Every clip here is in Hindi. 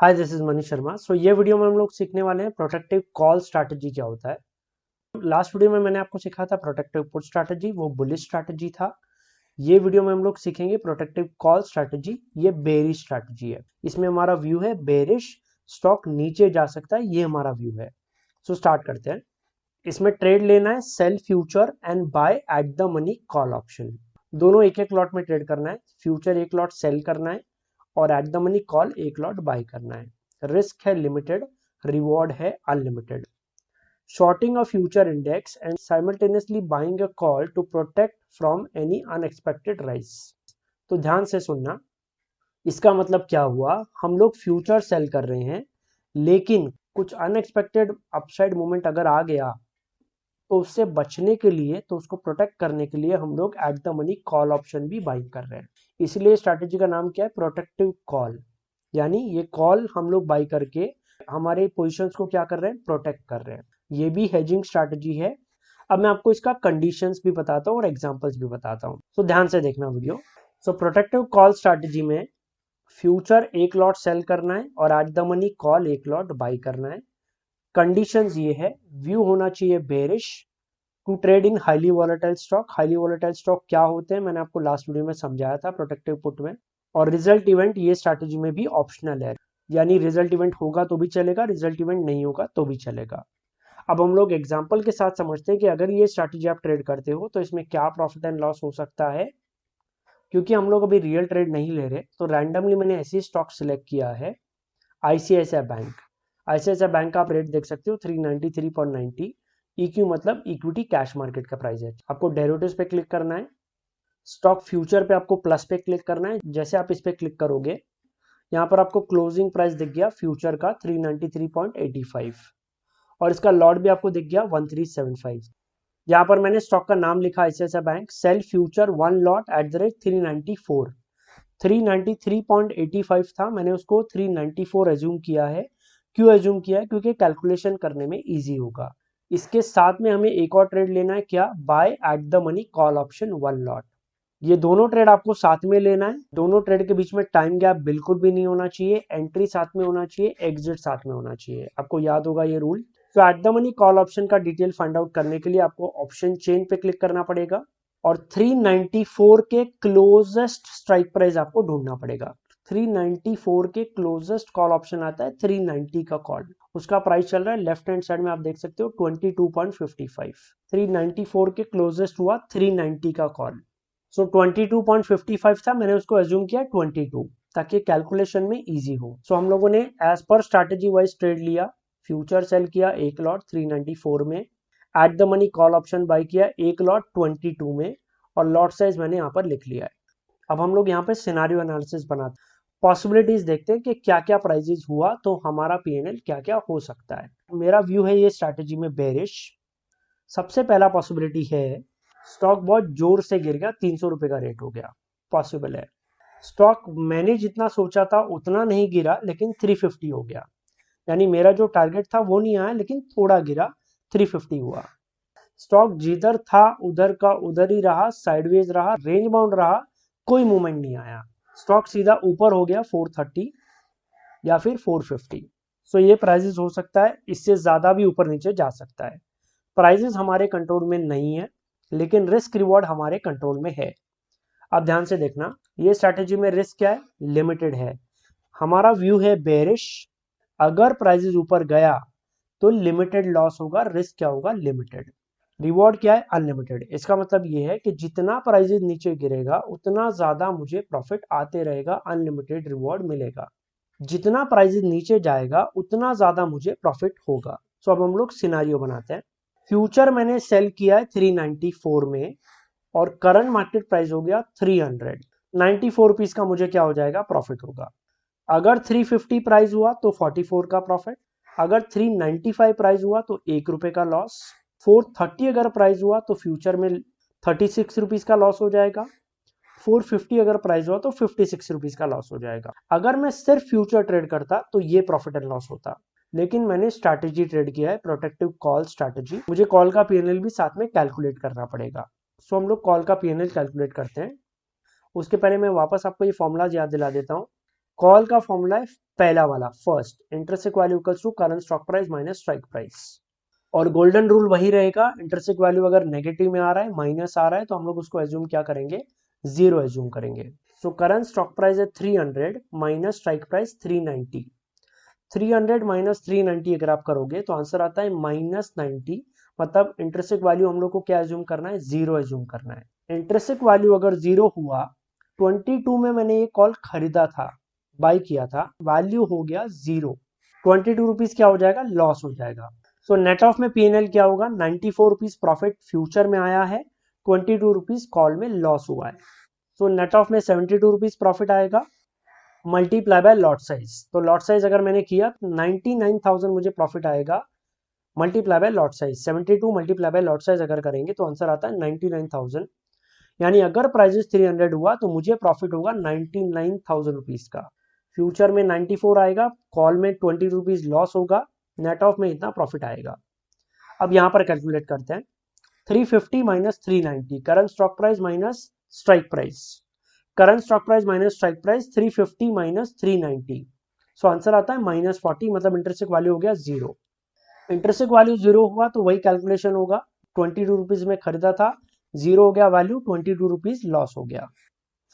Hi, this is Manish Sharma. ये वीडियो में हम लोग सीखने वाले हैं प्रोटेक्टिव कॉल स्ट्रैटेजी क्या होता है। लास्ट वीडियो में मैंने आपको सिखाया था प्रोटेक्टिव पुट स्ट्रैटेजी, वो बुलिश स्ट्रैटेजी था। ये वीडियो में हम लोग सीखेंगे प्रोटेक्टिव कॉल स्ट्रैटेजी, ये बेरिश स्ट्रैटेजी है। इसमें हमारा व्यू है बेरिश, स्टॉक नीचे जा सकता है, ये हमारा व्यू है। स्टार्ट करते हैं। इसमें ट्रेड लेना है sell future and buy at the money call option. दोनों एक एक लॉट में ट्रेड करना है। फ्यूचर एक लॉट सेल करना है और एट द मनी कॉल एक लॉट बाय करना है। रिस्क है लिमिटेड, रिवॉर्ड है unlimited. Shorting a future index and simultaneously buying a call to protect from any unexpected rise. तो ध्यान से सुनना, इसका मतलब क्या हुआ, हम लोग फ्यूचर सेल कर रहे हैं लेकिन कुछ अनएक्सपेक्टेड अपसाइड मूवमेंट अगर आ गया तो उससे बचने के लिए, तो उसको प्रोटेक्ट करने के लिए हम लोग eight the money call option भी बाइंग कर रहे हैं। इसलिए स्ट्रैटेजी का नाम क्या है, प्रोटेक्टिव कॉल। यानी ये कॉल हम लोग बाई करके हमारे पोजीशंस को क्या कर रहे हैं, प्रोटेक्ट कर रहे हैं। ये भी हेजिंग स्ट्रैटेजी है। अब मैं आपको इसका कंडीशंस भी बताता हूँ और एग्जांपल्स भी बताता हूँ, तो ध्यान से देखना वीडियो। प्रोटेक्टिव कॉल स्ट्रैटेजी में फ्यूचर एक लॉट सेल करना है और एट द मनी कॉल एक लॉट बाई करना है। कंडीशंस ये है, व्यू होना चाहिए bearish, to trade in highly volatile stock. Highly volatile stock क्या होते हैं, मैंने आपको लास्ट वीडियो में समझाया था प्रोटेक्टिव पुट में। और रिजल्ट इवेंट ये स्ट्रैटेजी में भी ऑप्शनल है, यानी रिजल्ट इवेंट होगा तो भी चलेगा, रिजल्ट इवेंट नहीं होगा तो भी चलेगा। अब हम लोग एग्जांपल के साथ समझते हैं कि अगर ये स्ट्रैटेजी आप ट्रेड करते हो तो इसमें क्या प्रॉफिट एंड लॉस हो सकता है। क्योंकि हम लोग अभी रियल ट्रेड नहीं ले रहे, तो रैंडमली मैंने ऐसी स्टॉक सिलेक्ट किया है। आईसीआईसीआई बैंक, आईसीआईसीआई बैंक का आप रेट देख सकते हो 393.90। EQ मतलब इक्विटी कैश मार्केट का प्राइस है। आपको डेरिवेटिव्स पे क्लिक करना है, स्टॉक फ्यूचर पे आपको प्लस पे क्लिक करना है। जैसे आप इस पे क्लिक करोगे, यहाँ पर आपको क्लोजिंग प्राइस दिख गया फ्यूचर का 393.85 और इसका लॉट भी आपको दिख गया 1375। यहाँ पर मैंने स्टॉक का नाम लिखा ICICI bank, sell future one lot at the rate 394। 393.85 था, मैंने उसको 394 एज्यूम किया है। क्यों एज्यूम किया है, क्योंकि कैलकुलेशन करने में इजी होगा। इसके साथ में हमें एक और ट्रेड लेना है, क्या, bye at the money call option one lot. ये दोनों ट्रेड आपको साथ में लेना है। दोनों ट्रेड के बीच में टाइम गैप बिल्कुल भी नहीं होना चाहिए। एंट्री साथ में होना चाहिए, एग्जिट साथ में होना चाहिए। आपको याद होगा ये रूल। तो eight the money call option का डिटेल फाइंड आउट करने के लिए आपको ऑप्शन चेन पे क्लिक करना पड़ेगा और 394 के क्लोजेस्ट स्ट्राइक प्राइस आपको ढूंढना पड़ेगा। 394 के क्लोजेस्ट कॉल ऑप्शन आता है 390 का कॉल, उसका प्राइस चल रहा है लेफ्ट हैंड साइड में आप देख सकते हो 22.55। 394 के क्लोजेस्ट हुआ 390 का कॉल। 22.55 था, मैंने उसको एज्यूम किया 22 ताकि कैलकुलेशन में इजी हो। हम लोगों ने as per strategy wise trade लिया। फ्यूचर सेल किया एक लॉट 394 में, at the money call option buy किया एक लॉट 22 में और लॉट साइज मैंने यहाँ पर लिख लिया है। अब हम लोग यहाँ पे सिनारियो एनालिसिस बनाते हैं, पॉसिबिलिटीज देखते हैं कि क्या क्या प्राइजेस हुआ तो हमारा पीएनएल क्या क्या हो सकता है। मेरा व्यू है ये स्ट्रैटेजी में बेरिश। सबसे पहला पॉसिबिलिटी है, स्टॉक बहुत जोर से गिर गया, 300 रुपए का रेट हो गया, पॉसिबल है। स्टॉक मैंने जितना सोचा था उतना नहीं गिरा लेकिन 350 हो गया, यानी मेरा जो टारगेट था वो नहीं आया लेकिन थोड़ा गिरा, 350 हुआ। स्टॉक जिधर था उधर का उधर ही रहा, साइडवेज रहा, रेंज बाउंड रहा, कोई मूवमेंट नहीं आया। स्टॉक सीधा ऊपर हो गया 430 या फिर 450। ये प्राइसेस हो सकता है, इससे ज्यादा भी ऊपर नीचे जा सकता है। प्राइसेस हमारे कंट्रोल में नहीं है लेकिन रिस्क रिवॉर्ड हमारे कंट्रोल में है। अब ध्यान से देखना, ये स्ट्रैटेजी में रिस्क क्या है, लिमिटेड है। हमारा व्यू है बेरिश। अगर प्राइसेस ऊपर गया तो लिमिटेड लॉस होगा, रिस्क क्या होगा, लिमिटेड। रिवॉर्ड क्या है, अनलिमिटेड। इसका मतलब ये है कि जितना प्राइसेस नीचे गिरेगा उतना ज्यादा मुझे प्रॉफिट आते रहेगा, अनलिमिटेड रिवॉर्ड मिलेगा। जितना प्राइसेस नीचे जाएगा उतना ज्यादा मुझे प्रॉफिट होगा। अब हम लोग सिनारियो बनाते हैं। फ्यूचर मैंने सेल किया है 394 में और करंट मार्केट प्राइस हो गया 300। 94 रुपीज का मुझे क्या हो जाएगा, प्रॉफिट होगा। अगर 350 प्राइस हुआ तो 44 का प्रॉफिट। अगर 395 प्राइस हुआ तो 1 रुपए का लॉस। 430 अगर प्राइस हुआ तो फ्यूचर में 36 रुपीज का लॉस हो जाएगा। 450 अगर प्राइस हुआ तो 56 रुपीज का लॉस हो जाएगा। अगर मैं सिर्फ फ्यूचर ट्रेड करता तो ये प्रॉफिट एंड लॉस होता, लेकिन मैंने स्ट्रैटेजी ट्रेड किया है, प्रोटेक्टिव कॉल स्ट्रैटेजी। मुझे कॉल का पीएनएल भी साथ में कैलकुलेट करना पड़ेगा। हम लोग कॉल का पीएनएल कैलकुलेट करते हैं। उसके पहले मैं वापस आपको ये फॉर्मूला याद दिला देता हूँ। कॉल का फॉर्मूला है पहला वाला, first, intrinsic value equals to current stock price minus strike price. और गोल्डन रूल वही रहेगा, इंटरसेक वैल्यू अगर नेगेटिव में आ रहा है, माइनस आ रहा है, तो हम लोग उसको एज्यूम क्या करेंगे, जीरो एज्यूम करेंगे। सो करंट स्टॉक प्राइस है 300 माइनस स्ट्राइक प्राइस 390। 300 माइनस 390 अगर आप करोगे तो आंसर आता है -90। मतलब इंटरसेक वैल्यू हम लोग को क्या एज्यूम करना है, जीरो एज्यूम करना है। इंटरसेक वैल्यू अगर जीरो हुआ, 22 में मैंने ये कॉल खरीदा था, बाई किया था, वैल्यू हो गया जीरो, 22 रुपीज क्या हो जाएगा, लॉस हो जाएगा। सो नेट ऑफ में पीएनएल क्या होगा, 94 रुपीज प्रॉफिट फ्यूचर में आया है, 22 रुपीज कॉल में लॉस हुआ है। सो नेट ऑफ में 72 रुपीज प्रॉफिट आएगा, मल्टीप्लाई बाय लॉट साइज। तो लॉट साइज अगर मैंने किया 99,000 मुझे प्रॉफिट आएगा, multiply by lot size, 72 multiply by lot size अगर करेंगे तो आंसर आता है 99,000। यानी अगर प्राइजेस 300 हुआ तो मुझे प्रॉफिट होगा 99,000 रुपीज का। फ्यूचर में 94 आएगा, कॉल में 20 रुपीज लॉस होगा, नेट ऑफ में इतना प्रॉफिट आएगा। अब यहां पर कैलकुलेट करते हैं, 350 minus 390, current stock price minus strike price, current stock price minus strike price 350 minus 390। So answer आता है -40, मतलब इंटरसेक वैल्यू हो गया जीरो। इंटरसेक वैल्यू जीरो हुआ तो वही कैलकुलेशन होगा, 22 रुपीज में खरीदा था, जीरो हो गया वैल्यू, 22 रुपीज लॉस हो गया।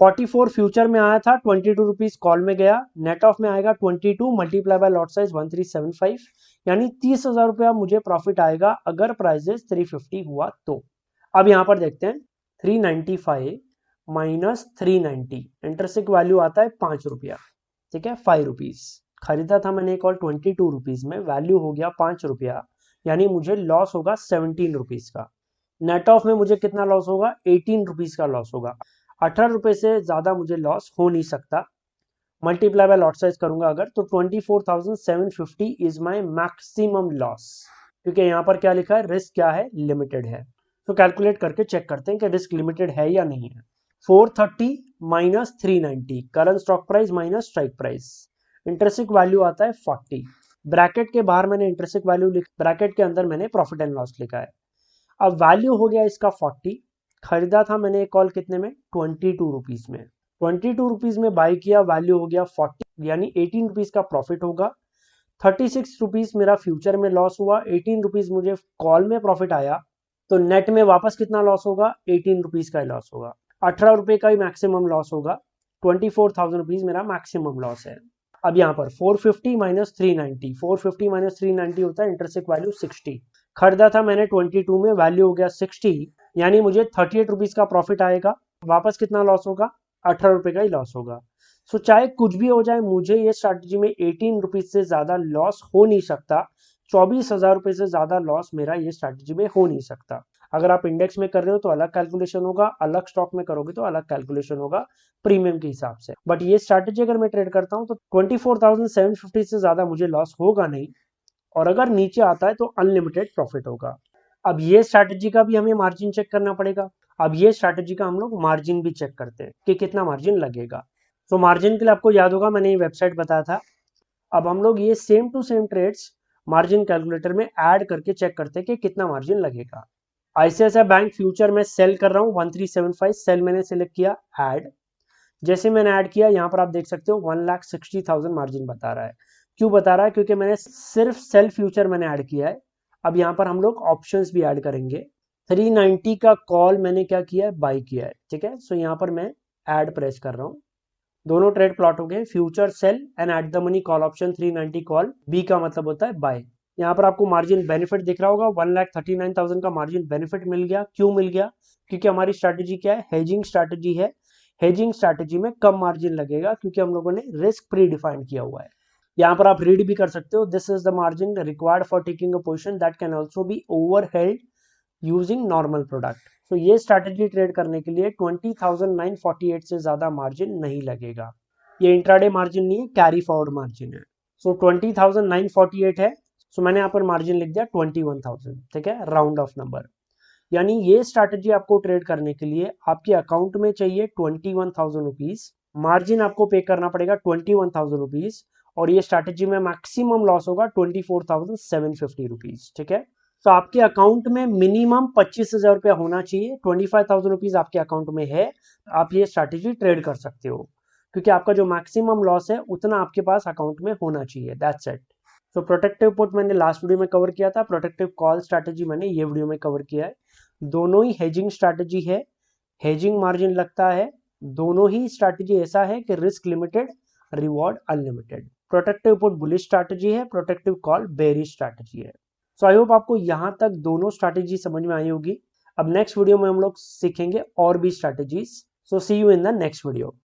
44 फ्यूचर में आया था, 22 रुपीज कॉल में गया, नेट ऑफ में आएगा 22 मल्टीप्लाई बाय लॉट साइज 1375, यानी 30,000 रुपया मुझे प्रॉफिट आएगा अगर प्राइजेस 350 हुआ तो। अब यहां पर देखते हैं, 395 माइनस 390, इंटरसेक वैल्यू आता है 5 रुपया, ठीक है, 5 रुपीज। खरीदा था मैंने कॉल 22 रुपीज में, वैल्यू हो गया 5 रुपया, यानी मुझे लॉस होगा 17 रुपीज का। नेट ऑफ में मुझे कितना लॉस होगा, 18 रुपीज का लॉस होगा। 18 रुपए से ज्यादा मुझे लॉस हो नहीं सकता। मल्टीप्लाई बाय लॉट साइज करूंगा अगर, तो 24,750 इज माय मैक्सिमम लॉस, क्योंकि यहाँ पर क्या लिखा है, रिस्क क्या है, लिमिटेड है। तो कैलकुलेट करके चेक करते हैं कि रिस्क लिमिटेड है या नहीं है। 430 minus 390, current stock price minus strike price, intrinsic value आता है 40। ब्रैकेट के बाहर मैंने इंटरसेक वैल्यू लिखा, ब्रैकेट के अंदर मैंने प्रॉफिट एंड लॉस लिखा है। अब वैल्यू हो गया इसका 40, खरीदा था मैंने एक कॉल कितने में, 22 रुपीज में, 22 रुपीज में बाई किया, वैल्यू हो गया 40, यानी 18 रुपीज का प्रॉफिट होगा। 36 रुपीज मेरा फ्यूचर में लॉस हुआ, 18 रुपीज मुझे कॉल में प्रॉफिट आया, तो नेट में वापस कितना लॉस होगा, 18 रुपीज का लॉस होगा। 18 रुपए का ही मैक्सिमम लॉस होगा, 24,000 रुपीज मेरा मैक्सिमम लॉस है। अब यहाँ पर 450 माइनस 390, 450 माइनस 390 होता है इंटरसेक वैल्यू 60। खरीदा था मैंने 22 में, वैल्यू हो गया 60, यानी मुझे 38 रुपीज का प्रॉफिट आएगा, वापस कितना लॉस होगा, 18 रुपए का ही लॉस होगा। सो चाहे कुछ भी हो जाए, मुझे ये स्ट्रैटेजी में 18 रुपीज से ज्यादा लॉस हो नहीं सकता, 24,000 रुपए से ज्यादा लॉस मेरा ये स्ट्रैटेजी में हो नहीं सकता। अगर आप इंडेक्स में कर रहे हो तो अलग कैलकुलेशन होगा, अलग स्टॉक में करोगे तो अलग कैलकुलेशन होगा प्रीमियम के हिसाब से। बट ये स्ट्रैटेजी अगर मैं ट्रेड करता हूं तो 24,750 से ज्यादा मुझे लॉस होगा नहीं, और अगर नीचे आता है तो अनलिमिटेड प्रॉफिट होगा। अब ये स्ट्रैटेजी का भी हमें मार्जिन चेक करना पड़ेगा। अब ये स्ट्रैटेजी का हम लोग मार्जिन भी चेक करते हैं कि कितना मार्जिन लगेगा। तो मार्जिन के लिए आपको याद होगा मैंने ये वेबसाइट बताया था। अब हम लोग ये same to same trades margin calculator में ऐड करके चेक करते हैं कि कितना मार्जिन लगेगा। आईसीआईसीआई बैंक फ्यूचर में सेल कर रहा हूँ 1375, सेल मैंने सिलेक्ट किया, ऐड। जैसे मैंने ऐड किया, यहाँ पर आप देख सकते हो 1,60,000 मार्जिन बता रहा है। क्यों बता रहा है, क्योंकि मैंने सिर्फ सेल फ्यूचर मैंने ऐड किया है। अब यहाँ पर हम लोग ऑप्शंस भी ऐड करेंगे। 390 का कॉल मैंने क्या किया है, बाई किया है, ठीक है। सो यहाँ पर मैं ऐड प्रेस कर रहा हूँ, दोनों ट्रेड प्लॉट हो गए, future sell and at the money call option 390 call, B का मतलब होता है बाय। यहाँ पर आपको मार्जिन बेनिफिट दिख रहा होगा, 1,39,000 का मार्जिन बेनिफिट मिल गया। क्यों मिल गया, क्योंकि हमारी स्ट्रैटेजी क्या है, हेजिंग स्ट्रैटेजी है। हेजिंग स्ट्रैटेजी में कम मार्जिन लगेगा क्योंकि हम लोगों ने रिस्क प्री डिफाइंड किया हुआ है। यहाँ पर आप रीड भी कर सकते हो, this is the margin required for taking a position that can also be over held using normal product. तो ये स्ट्रैटेजी ट्रेड करने के लिए 20,948 से ज्यादा मार्जिन नहीं लगेगा। ये इंट्राडे मार्जिन नहीं है, कैरी फॉरवर्ड मार्जिन है। सो 20,948 है, सो मैंने यहाँ पर मार्जिन लिख दिया 21,000, ठीक है, राउंड ऑफ नंबर। यानी ये स्ट्रैटेजी आपको ट्रेड करने के लिए आपके अकाउंट में चाहिए 21,000 रुपीज, मार्जिन आपको पे करना पड़ेगा 21,000 रुपीज, और ये स्ट्रैटेजी में मैक्सिमम लॉस होगा 24,750 रुपीज, ठीक है। तो आपके अकाउंट में मिनिमम 25,000 रुपया होना चाहिए, 25,000 रुपीज आपके अकाउंट में है, आप ये स्ट्रैटेजी ट्रेड कर सकते हो। क्योंकि आपका जो मैक्सिमम लॉस है उतना आपके पास अकाउंट में होना चाहिए, that's it. So protective put मैंने लास्ट वीडियो में कवर किया था, प्रोटेक्टिव कॉल स्ट्रैटेजी मैंने ये वीडियो में कवर किया है। दोनों ही हेजिंग स्ट्रैटेजी है, हेजिंग मार्जिन लगता है, दोनों ही स्ट्रैटेजी ऐसा है कि risk limited, reward unlimited. Protective put bullish strategy है, प्रोटेक्टिव कॉल बेरिश स्ट्रैटेजी है। सो आई होप आपको यहां तक दोनों स्ट्रैटेजी समझ में आई होगी। अब नेक्स्ट वीडियो में हम लोग सीखेंगे और भी strategies. So see you in the next video.